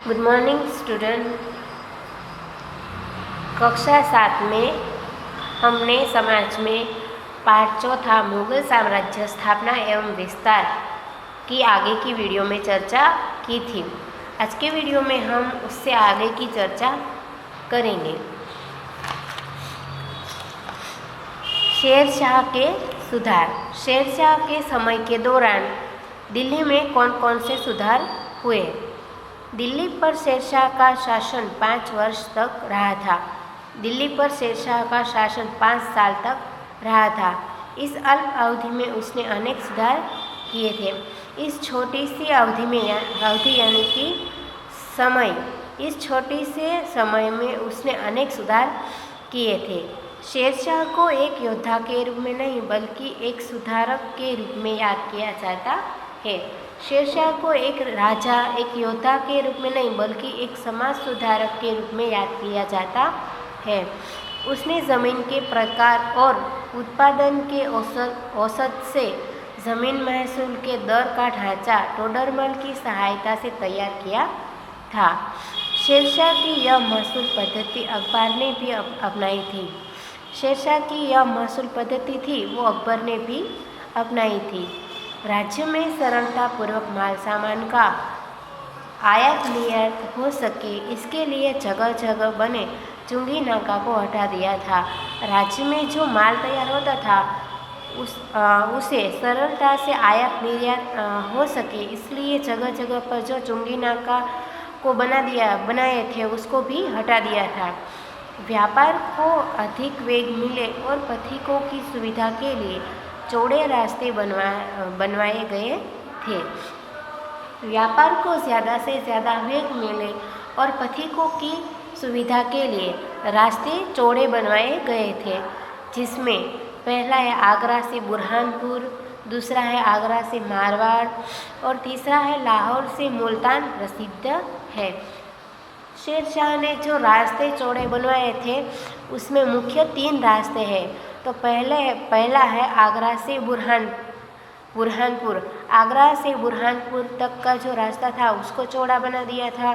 Good morning student. कक्षा 7 में हमने समाज में पाठ चौथा मुगल साम्राज्य स्थापना एवं विस्तार की आगे की वीडियो में चर्चा की थी। आज के वीडियो में हम उससे आगे की चर्चा करेंगे। शेरशाह के सुधार। शेरशाह के समय के दौरान दिल्ली में कौन कौन से सुधार हुए? दिल्ली पर शेरशाह का शासन 5 वर्ष तक रहा था। दिल्ली पर शेरशाह का शासन 5 साल तक रहा था। इस अल्प अवधि में उसने अनेक सुधार किए थे। इस छोटी सी अवधि में यानी कि इस छोटी से समय में उसने अनेक सुधार किए थे। शेरशाह को एक योद्धा के रूप में नहीं बल्कि एक सुधारक के रूप में याद किया जाता है। शेरशाह को एक राजा, एक योद्धा के रूप में नहीं बल्कि एक समाज सुधारक के रूप में याद किया जाता है। उसने ज़मीन के प्रकार और उत्पादन के औसत से ज़मीन महसूल के दर का ढांचा टोडरमल की सहायता से तैयार किया था। शेरशाह की यह महसूल पद्धति अकबर ने भी अपनाई थी। शेरशाह की यह महसूल पद्धति थी वो अकबर ने भी अपनाई थी। राज्य में सरलतापूर्वक माल सामान का आयात निर्यात हो सके, इसके लिए जगह जगह बने चुंगी नाका को हटा दिया था। राज्य में जो माल तैयार होता था उसे सरलता से आयात निर्यात हो सके, इसलिए जगह जगह पर जो चुंगी नाका को बनाए थे उसको भी हटा दिया था। व्यापार को अधिक वेग मिले और पथिकों की सुविधा के लिए चौड़े रास्ते बनवाए गए थे। व्यापार को ज़्यादा से ज़्यादा वेग मिले और पथिकों की सुविधा के लिए रास्ते चौड़े बनवाए गए थे, जिसमें पहला है आगरा से बुरहानपुर, दूसरा है आगरा से मारवाड़ और तीसरा है लाहौर से मुल्तान प्रसिद्ध है। शेरशाह ने जो रास्ते चौड़े बनवाए थे उसमें मुख्य 3 रास्ते हैं। तो पहला है आगरा से बुरहानपुर। आगरा से बुरहानपुर तक का जो रास्ता था उसको चौड़ा बना दिया था।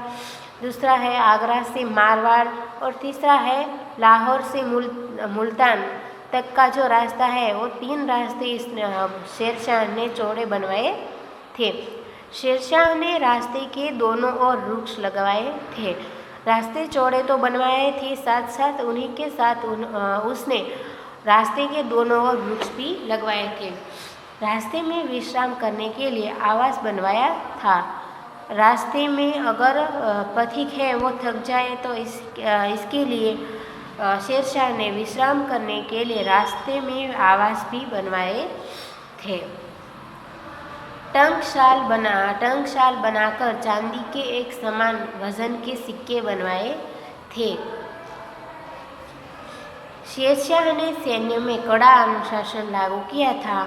दूसरा है आगरा से मारवाड़ और तीसरा है लाहौर से मुल्तान तक का जो रास्ता है वो 3 रास्ते शेरशाह ने चौड़े बनवाए थे। शेरशाह ने रास्ते के दोनों ओर वृक्ष लगवाए थे। रास्ते चौड़े तो बनवाए थे, साथ साथ उन्हीं के साथ उसने रास्ते के दोनों ओर वृक्ष भी लगवाए थे। रास्ते में विश्राम करने के लिए आवास बनवाया था। रास्ते में अगर पथिक है वो थक जाए तो इसके लिए शेरशाह ने विश्राम करने के लिए रास्ते में आवास भी बनवाए थे। टंकशाल बनाकर चांदी के एक समान वजन के सिक्के बनवाए थे। शेरशाह ने सैन्य में कड़ा अनुशासन लागू किया था।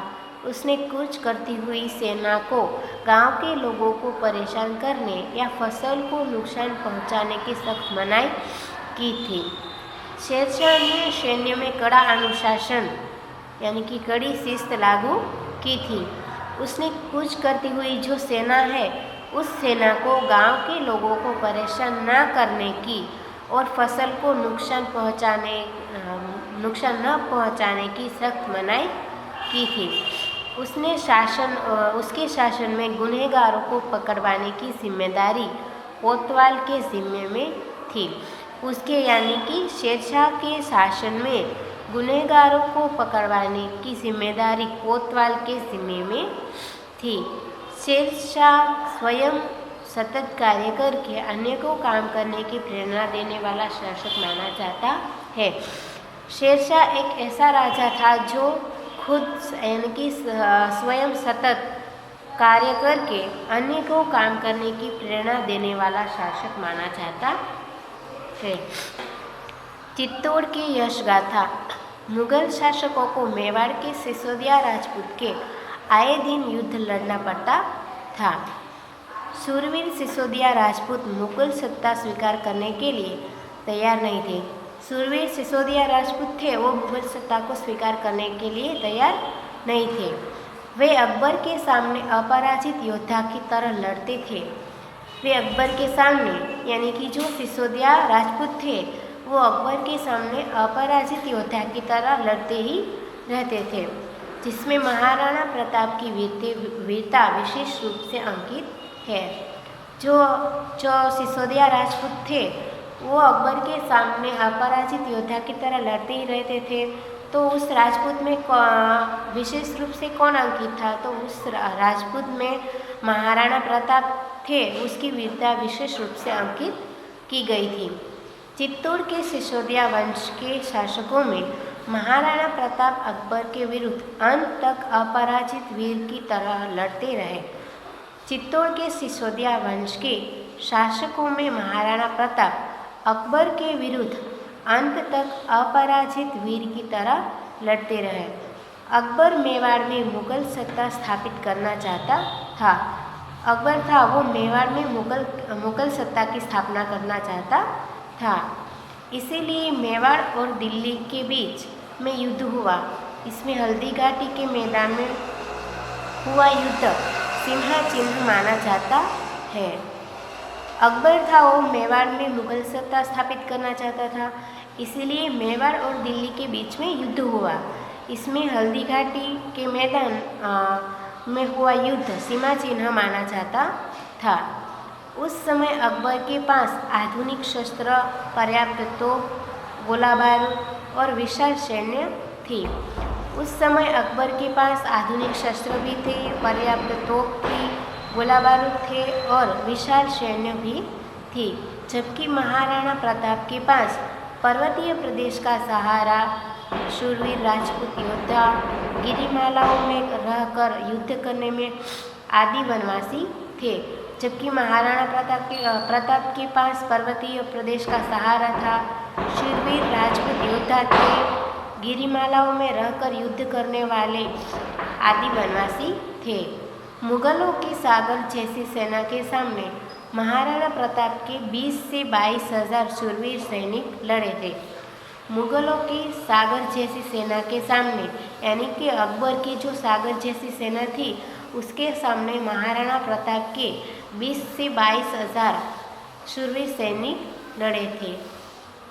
उसने कूच करती हुई सेना को गांव के लोगों को परेशान करने या फसल को नुकसान पहुंचाने की सख्त मनाही की थी। शेरशाह ने सैन्य में कड़ा अनुशासन यानी कि कड़ी शिस्त लागू की थी। उसने कूच करती हुई जो सेना है उस सेना को गांव के लोगों को परेशान न करने की और फसल को नुकसान न पहुंचाने की सख्त मनाही की थी। उसके शासन में गुनहगारों को पकड़वाने की जिम्मेदारी कोतवाल के जिम्मे में थी। उसके यानी कि शेरशाह के शासन में गुनहगारों को पकड़वाने की जिम्मेदारी कोतवाल के जिम्मे में थी। शेरशाह स्वयं सतत कार्य करके अन्य को काम करने की प्रेरणा देने वाला शासक माना जाता है। शेरशाह एक ऐसा राजा था जो खुद यानी कि स्वयं सतत कार्य करके अन्य को काम करने की प्रेरणा देने वाला शासक माना जाता है। चित्तौड़ की यश गाथा। मुगल शासकों को मेवाड़ के सिसोदिया राजपूत के आए दिन युद्ध लड़ना पड़ता था। शूरवीर सिसोदिया राजपूत मुगल सत्ता स्वीकार करने के लिए तैयार नहीं थे। शूरवीर सिसोदिया राजपूत थे वो मुगल सत्ता को स्वीकार करने के लिए तैयार नहीं थे। वे अकबर के सामने अपराजित योद्धा की तरह लड़ते थे। वे अकबर के सामने, यानी कि जो सिसोदिया राजपूत थे, वो अकबर के सामने अपराजित योद्धा की तरह लड़ते ही रहते थे, जिसमें महाराणा प्रताप की वीरता विशेष रूप से अंकित है। जो जो सिसोदिया राजपूत थे, वो अकबर के सामने अपराजित योद्धा की तरह लड़ते ही रहते थे। तो उस राजपूत में विशेष रूप से कौन अंकित था? तो उस राजपूत में महाराणा प्रताप थे, उसकी वीरता विशेष रूप से अंकित की गई थी। चित्तौड़ के सिसोदिया वंश के शासकों में महाराणा प्रताप अकबर के विरुद्ध अंत तक अपराजित वीर की तरह लड़ते रहे। चित्तौड़ के सिसोदिया वंश के शासकों में महाराणा प्रताप अकबर के विरुद्ध अंत तक अपराजित वीर की तरह लड़ते रहे। अकबर मेवाड़ में मुगल सत्ता स्थापित करना चाहता था। अकबर था वो मेवाड़ में मुगल सत्ता की स्थापना करना चाहता था। इसीलिए मेवाड़ और दिल्ली के बीच में युद्ध हुआ। इसमें हल्दी घाटी के मैदान में हुआ युद्ध सिंहा चिन्ह माना जाता है। अकबर था वो मेवाड़ में मुगल सत्ता स्थापित करना चाहता था, इसलिए मेवाड़ और दिल्ली के बीच में युद्ध हुआ। इसमें हल्दी घाटी के मैदान में हुआ युद्ध सीमा चिन्ह माना जाता था। उस समय अकबर के पास आधुनिक शस्त्र, पर्याप्त तोप, गोला बारूद और विशाल सैन्य थी। उस समय अकबर के पास आधुनिक शस्त्र भी थे, पर्याप्त तोप थी, गोला बारूद थे और विशाल सैन्य भी थी। जबकि महाराणा प्रताप के पास पर्वतीय प्रदेश का सहारा, शूरवीर राजपूत योद्धा, गिरिमालाओं में रहकर युद्ध करने में आदि वनवासी थे। जबकि महाराणा प्रताप के पास पर्वतीय प्रदेश का सहारा था, शूरवीर राजपूत योद्धा थे, गिरिमालाओं में रहकर युद्ध करने वाले आदि वनवासी थे। मुगलों की सागर जैसी सेना के सामने महाराणा प्रताप के 20 से 22 हजार शूरवीर सैनिक लड़े थे। मुगलों की सागर जैसी सेना के सामने, यानी कि अकबर की जो सागर जैसी सेना थी, उसके सामने महाराणा प्रताप के 20 से 22 हजार शूरवीर सैनिक लड़े थे।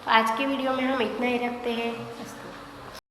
आज के वीडियो में हम इतना ही रखते हैं।